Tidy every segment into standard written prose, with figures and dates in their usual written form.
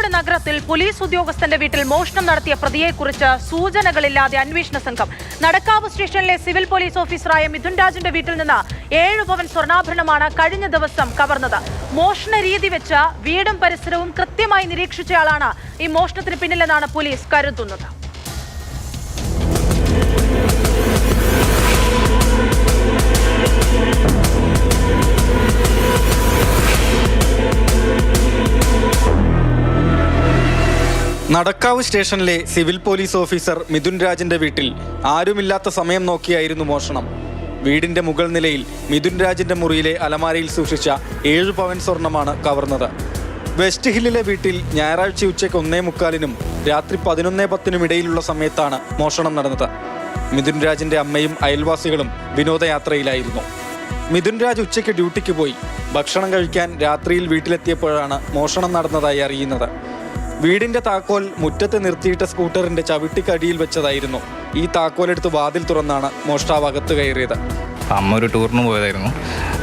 കോഴിക്കോട് നഗരത്തിൽ പോലീസ് ഉദ്യോഗസ്ഥന്റെ വീട്ടിൽ മോഷണം നടത്തിയ പ്രതിയെക്കുറിച്ച് സൂചനകളില്ലാതെ അന്വേഷണ സംഘം. നടക്കാവ് സ്റ്റേഷനിലെ സിവിൽ പോലീസ് ഓഫീസറായ മിഥുൻ രാജിന്റെ വീട്ടിൽ നിന്ന് 7 പവൻ സ്വർണ്ണാഭരണമാണ് കഴിഞ്ഞ ദിവസം കവർന്നത്. മോഷണ രീതി വെച്ച് വീടും പരിസരവും കൃത്യമായി നിരീക്ഷിച്ചയാളാണ് ഈ മോഷണത്തിന് പിന്നിലെന്നാണ് പോലീസ് കരുതുന്നത്. നടക്കാവ് സ്റ്റേഷനിലെ സിവിൽ പോലീസ് ഓഫീസർ മിഥുൻ രാജിന്റെ വീട്ടിൽ ആരുമില്ലാത്ത സമയം നോക്കിയായിരുന്നു മോഷണം. വീടിന്റെ മുകൾ നിലയിൽ മിഥുൻ രാജിന്റെ മുറിയിലെ അലമാരയിൽ സൂക്ഷിച്ച 7 പവൻ സ്വർണമാണ് കവർന്നത്. വെസ്റ്റ് ഹില്ലിലെ വീട്ടിൽ ഞായറാഴ്ച ഉച്ചയ്ക്ക് 1:45-നും രാത്രി 11:10-നും ഇടയിലുള്ള സമയത്താണ് മോഷണം നടന്നത്. മിഥുൻ രാജിന്റെ അമ്മയും അയൽവാസികളും വിനോദയാത്രയിലായിരുന്നു. മിഥുൻ രാജ് ഉച്ചയ്ക്ക് ഡ്യൂട്ടിക്ക് പോയി. ഭക്ഷണം കഴിക്കാൻ രാത്രിയിൽ വീട്ടിലെത്തിയപ്പോഴാണ് മോഷണം നടന്നതായി അറിയുന്നത്. വീടിന്റെ താക്കോൽ മുറ്റത്ത് നിർത്തിയിട്ട സ്കൂട്ടറിന്റെ ചവിട്ടിക്കടിയിൽ വെച്ചതായിരുന്നു. ഈ താക്കോലെടുത്ത് വാതിൽ തുറന്നാണ് മോഷ്ടാവ് അകത്ത് കയറിയത്. അമ്മ ഒരു ടൂറിന് പോയതായിരുന്നു.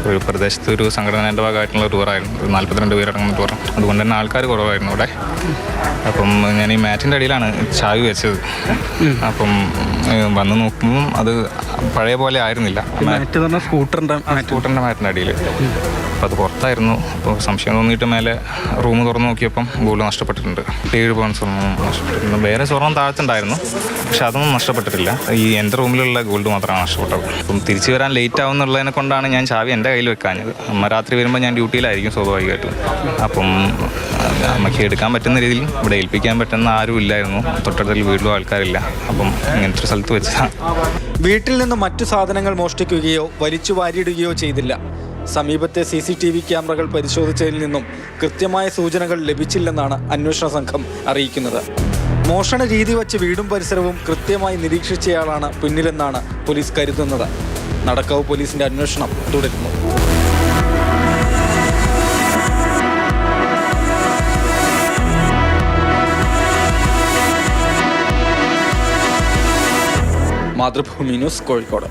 ഒരു പ്രദേശത്ത് ഒരു സംഘടനയുടെ ഭാഗമായിട്ടുള്ള ടൂറായിരുന്നു. 42 പേരടങ്ങുന്ന ടൂർ. അതുകൊണ്ട് തന്നെ ആൾക്കാർ കുറവായിരുന്നു ഇവിടെ. അപ്പം ഞാൻ ഈ മാറ്റിൻ്റെ അടിയിലാണ് ചാവി വെച്ചത്. അപ്പം വന്ന് നോക്കുമ്പം അത് പഴയ പോലെ ആയിരുന്നില്ല. സ്കൂട്ടറിൻ്റെ മാറ്റിൻ്റെ അടിയിൽ. അപ്പം അത് പുറത്തായിരുന്നു. അപ്പോൾ സംശയം തോന്നിയിട്ട് മേലെ റൂം തുറന്ന് നോക്കിയപ്പം ഗോൾഡ് നഷ്ടപ്പെട്ടിട്ടുണ്ട്. 7 പവൻ സ്വർണ്ണം നഷ്ടപ്പെട്ടിട്ടുണ്ട്. വേറെ സ്വർണ്ണം താഴത്തുണ്ടായിരുന്നു, പക്ഷെ അതൊന്നും നഷ്ടപ്പെട്ടിട്ടില്ല. ഈ എൻ്റെ റൂമിലുള്ള ഗോൾഡ് മാത്രമാണ് നഷ്ടപ്പെട്ടത്. അപ്പം തിരിച്ചു വരാൻ ലേറ്റ് ആവുന്നുള്ളതിനെ കൊണ്ടാണ് ഞാൻ ചാവി എൻ്റെ കയ്യിൽ വെക്കാഞ്ഞത്. അമ്മ രാത്രി വരുമ്പോൾ ഞാൻ ഡ്യൂട്ടിയിലായിരിക്കും സ്വാഭാവികമായിട്ടും. അപ്പം അമ്മയ്ക്ക് എടുക്കാൻ പറ്റുന്ന രീതിയിൽ ഇവിടെ ഏൽപ്പിക്കാൻ പറ്റുന്ന ആരും ഇല്ലായിരുന്നു. തൊട്ടടുത്തുള്ള വീട്ടിലും ആൾക്കാരില്ല. അപ്പം ഇങ്ങനത്തെ ഒരു സ്ഥലത്ത് വെച്ചാൽ വീട്ടിൽ നിന്ന് മറ്റു സാധനങ്ങൾ മോഷ്ടിക്കുകയോ വലിച്ചു വാരിയിടുകയോ ചെയ്തില്ല. സമീപത്തെ CCTV ക്യാമറകൾ പരിശോധിച്ചതിൽ നിന്നും കൃത്യമായ സൂചനകൾ ലഭിച്ചില്ലെന്നാണ് അന്വേഷണ സംഘം അറിയിക്കുന്നത്. മോഷണ രീതി വച്ച് വീടും പരിസരവും കൃത്യമായി നിരീക്ഷിച്ചയാളാണ് പിന്നിലെന്നാണ് പോലീസ് കരുതുന്നത്. നടക്കാവ് പോലീസിന്റെ അന്വേഷണം തുടരുന്നു. മാതൃഭൂമി ന്യൂസ്, കോഴിക്കോട്.